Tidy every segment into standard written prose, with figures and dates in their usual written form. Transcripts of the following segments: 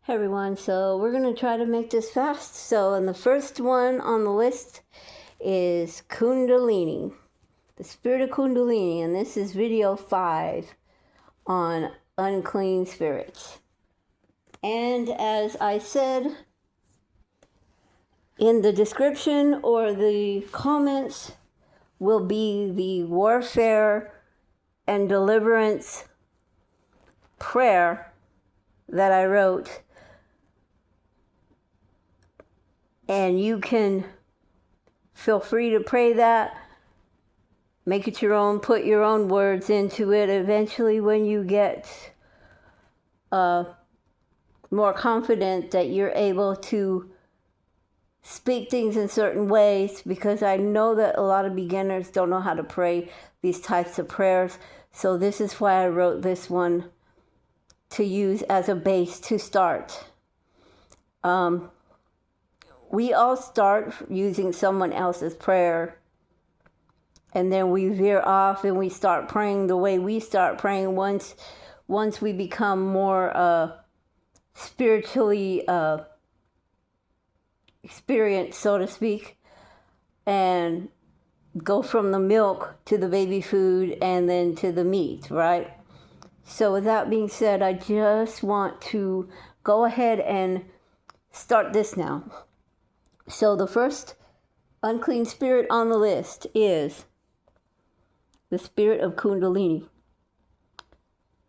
Hey everyone, so we're going to try to make this fast. So, and the first one on the list is Kundalini, the spirit of Kundalini, and this is video 5 on unclean spirits. And as I said in the description or the comments, will be the warfare and deliverance prayer that I wrote. And you can feel free to pray that, make it your own, put your own words into it. Eventually, when you get more confident that you're able to speak things in certain ways, because I know that a lot of beginners don't know how to pray these types of prayers. So this is why I wrote this one to use as a base to start. We all start using someone else's prayer, and then we veer off and we start praying the way we start praying once we become more spiritually experienced, so to speak, and go from the milk to the baby food and then to the meat, right? So with that being said, I just want to go ahead and start this now. So the first unclean spirit on the list is the spirit of Kundalini.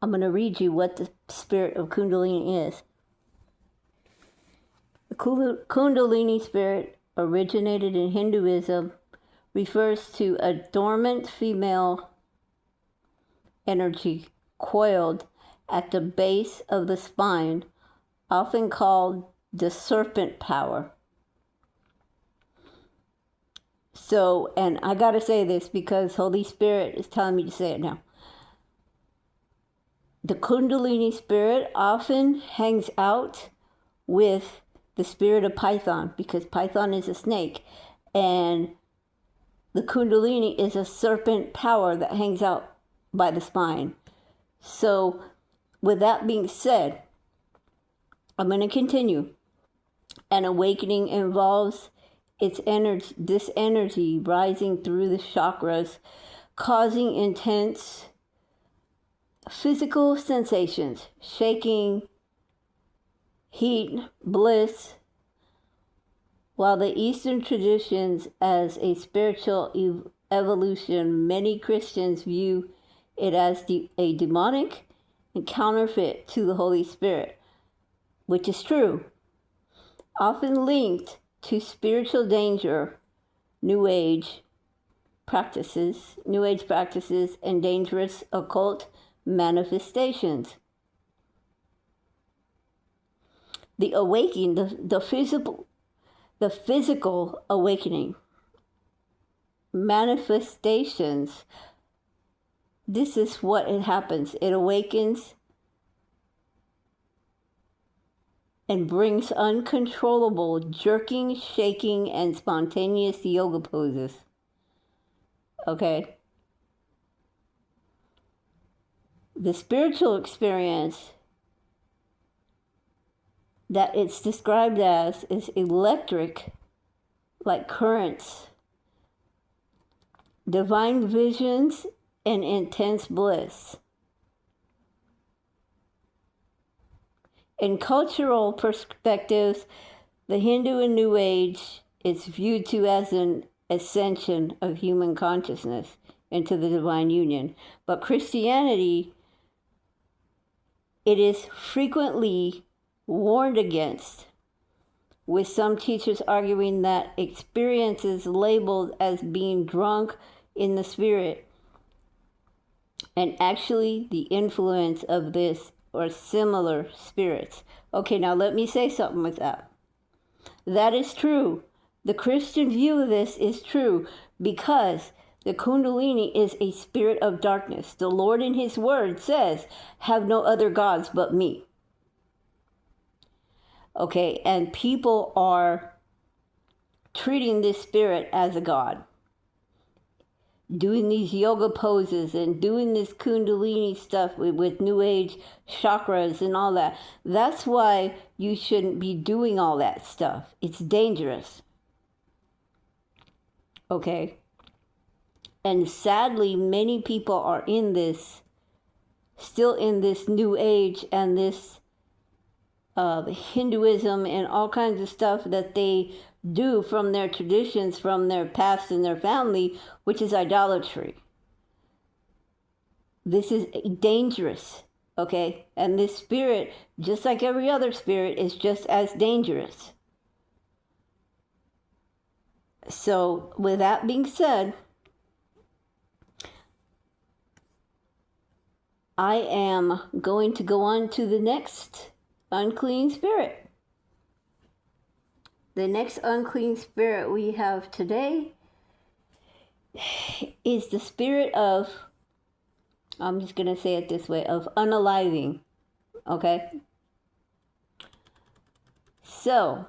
I'm going to read you what the spirit of Kundalini is. The Kundalini spirit originated in Hinduism, refers to a dormant female energy coiled at the base of the spine, often called the serpent power. So, and I got to say this because Holy Spirit is telling me to say it now. The Kundalini spirit often hangs out with the spirit of Python, because Python is a snake and the Kundalini is a serpent power that hangs out by the spine. So, with that being said, I'm going to continue. An awakening involves this energy rising through the chakras, causing intense physical sensations, shaking, heat, bliss. While the Eastern traditions as a spiritual evolution, many Christians view it as a demonic and counterfeit to the Holy Spirit, which is true, often linked to spiritual danger, New Age practices, and dangerous occult manifestations. The awakening, the physical awakening, manifestations. This is what it happens. It awakens and brings uncontrollable jerking, shaking, and spontaneous yoga poses. Okay? The spiritual experience that it's described as is electric, like currents, divine visions, and intense bliss. In cultural perspectives, the Hindu and New Age is viewed to as an ascension of human consciousness into the divine union. But Christianity, it is frequently warned against, with some teachers arguing that experiences labeled as being drunk in the spirit, and actually the influence of this or similar spirits. Okay, now let me say something with that. That is true. The Christian view of this is true because the Kundalini is a spirit of darkness. The Lord in His Word says, "Have no other gods but me." Okay, and people are treating this spirit as a god. doing these yoga poses and doing this kundalini stuff with New Age chakras and all that. That's why you shouldn't be doing all that stuff. It's dangerous. Okay? And sadly, many people are still in this New Age and this Hinduism and all kinds of stuff that they do from their traditions, from their past and their family, which is idolatry. This is dangerous, okay? And this spirit, just like every other spirit, is just as dangerous. So, with that being said, I am going to go on to the next unclean spirit. The next unclean spirit we have today is the spirit of, I'm just going to say it this way, of unaliving. Okay? So,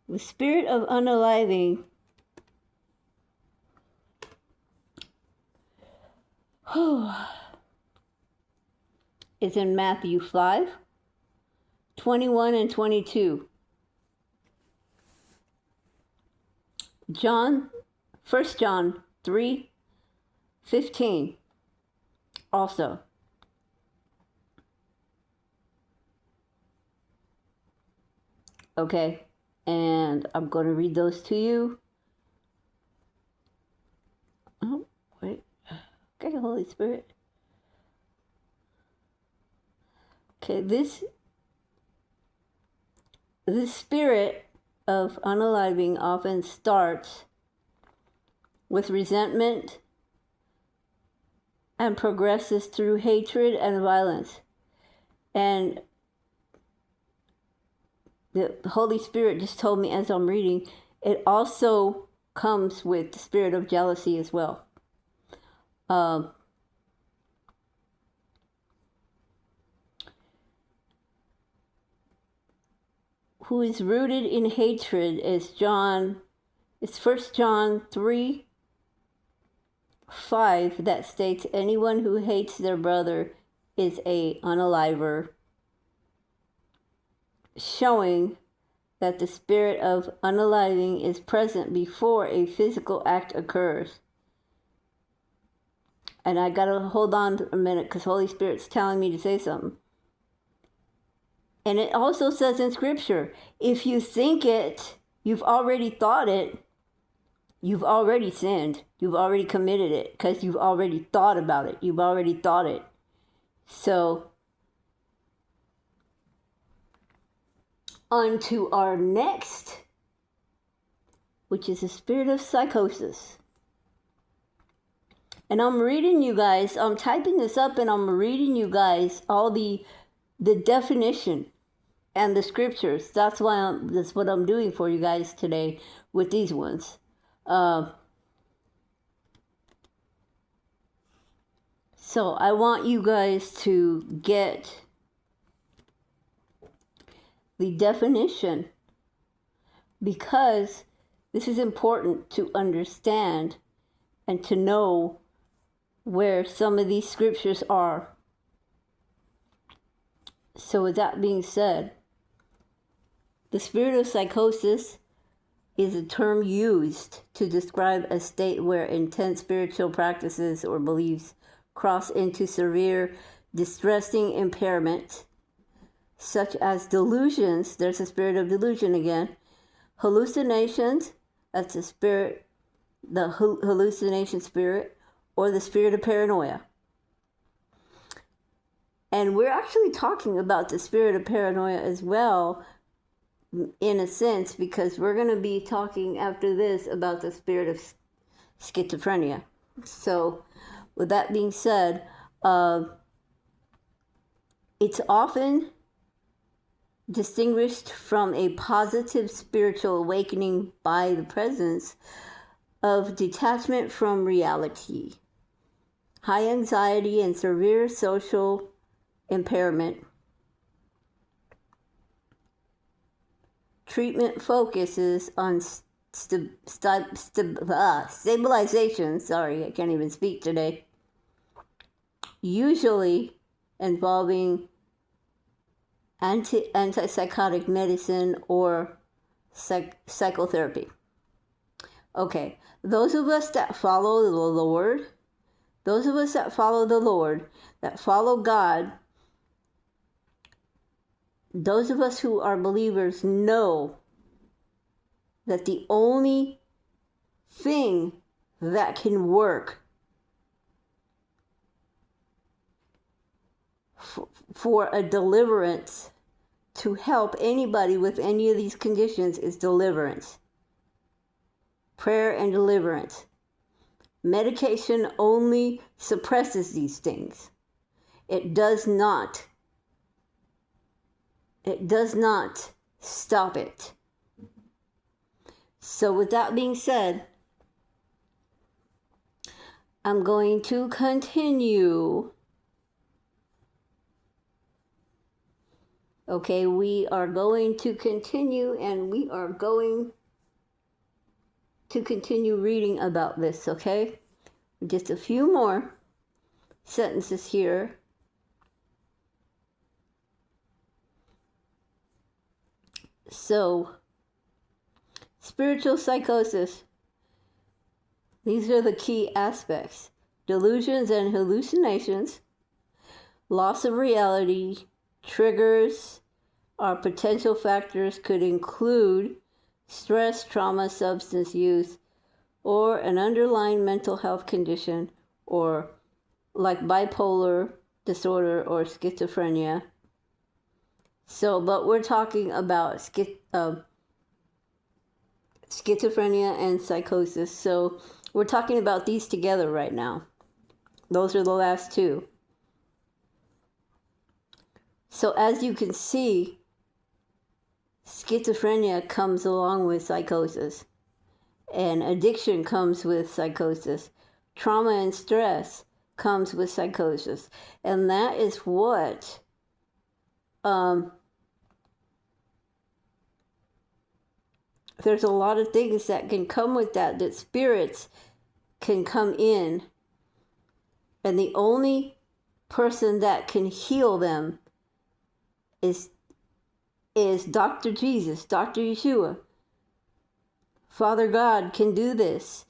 the spirit of unaliving is in Matthew 5:21 and 22. First John 3:15 also. Okay, and I'm going to read those to you. Oh, wait. Okay, Holy Spirit. Okay, this spirit of unaliving often starts with resentment and progresses through hatred and violence. And the Holy Spirit just told me as I'm reading, it also comes with the spirit of jealousy as well. Who is rooted in hatred is First John 3:5 that states, anyone who hates their brother is a unaliver, showing that the spirit of unaliving is present before a physical act occurs. And I gotta hold on a minute because Holy Spirit's telling me to say something. And it also says in Scripture, if you think it, you've already thought it, you've already sinned, you've already committed it, because you've already thought about it, you've already thought it. So, on to our next, which is the spirit of psychosis. And I'm reading you guys, I'm typing this up and I'm reading you guys all the definition and the scriptures. That's what I'm doing for you guys today with these ones. So I want you guys to get the definition, because this is important to understand and to know where some of these scriptures are. So with that being said, the spirit of psychosis is a term used to describe a state where intense spiritual practices or beliefs cross into severe, distressing impairment, such as delusions. There's a spirit of delusion again. Hallucinations, that's the hallucination spirit, or the spirit of paranoia. And we're actually talking about the spirit of paranoia as well, in a sense, because we're going to be talking after this about the spirit of schizophrenia. So, with that being said, it's often distinguished from a positive spiritual awakening by the presence of detachment from reality, high anxiety, and severe social impairment. Treatment focuses on stabilization, sorry, I can't even speak today, usually involving antipsychotic medicine or psychotherapy. Okay, those of us that follow the Lord, that follow God, those of us who are believers know that the only thing that can work for a deliverance to help anybody with any of these conditions is deliverance. Prayer and deliverance. Medication only suppresses these things. It does not stop it. So with that being said, I'm going to continue. Okay, we are going to continue, and we are going to continue reading about this, okay? Just a few more sentences here. So, spiritual psychosis. These are the key aspects. Delusions and hallucinations, loss of reality, triggers or potential factors could include stress, trauma, substance use, or an underlying mental health condition, or like bipolar disorder or schizophrenia. So, but we're talking about schizophrenia and psychosis. So we're talking about these together right now. Those are the last two. So as you can see, schizophrenia comes along with psychosis, and addiction comes with psychosis. Trauma and stress comes with psychosis, and that is what there's a lot of things that can come with that spirits can come in, and the only person that can heal them is Dr. Jesus, Dr. Yeshua. Father God can do this,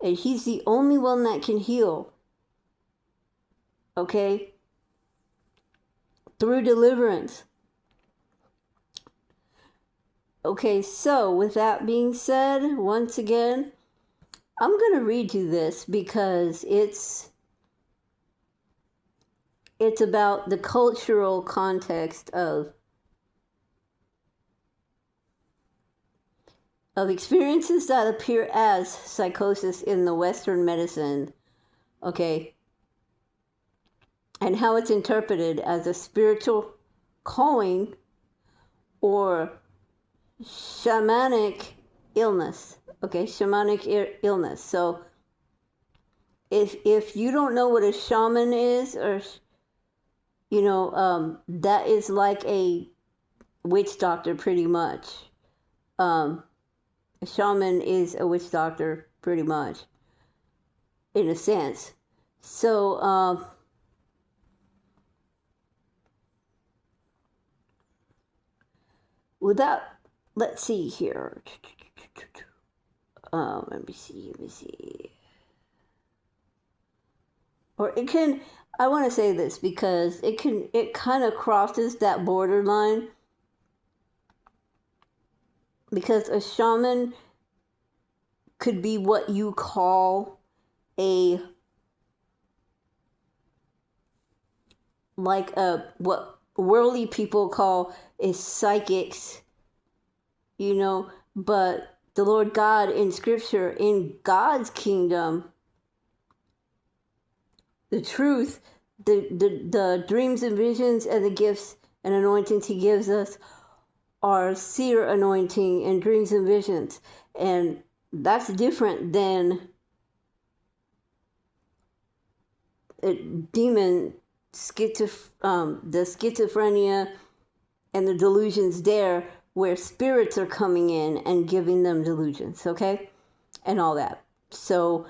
and he's the only one that can heal, okay, through deliverance. Okay, so with that being said, once again, I'm going to read you this because it's about the cultural context of experiences that appear as psychosis in the Western medicine, okay, and how it's interpreted as a spiritual calling or shamanic illness, okay, shamanic illness. So if you don't know what a shaman is, or that is like a witch doctor pretty much. A shaman is a witch doctor pretty much, in a sense. So let's see here. Let me see. Or it can, I want to say this because it kind of crosses that borderline. Because a shaman could be what you call what worldly people call a psychics, but the Lord God in Scripture, in God's kingdom, the truth, the dreams and visions and the gifts and anointings he gives us are seer anointing and dreams and visions. And that's different than a demon, the schizophrenia and the delusions there, where spirits are coming in and giving them delusions, okay? And all that. So,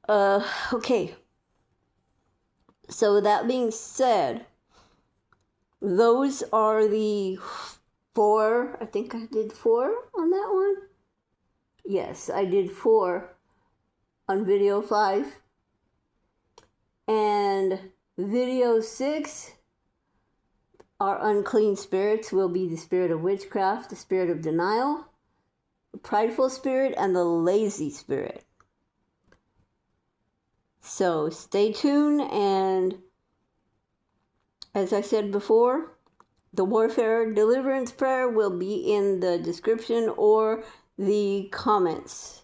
okay. So that being said, those are the 4, I think I did 4 on that one. Yes, I did 4 on video 5. And video 6, our unclean spirits will be the spirit of witchcraft, the spirit of denial, the prideful spirit, and the lazy spirit. So stay tuned, and as I said before, the warfare deliverance prayer will be in the description or the comments.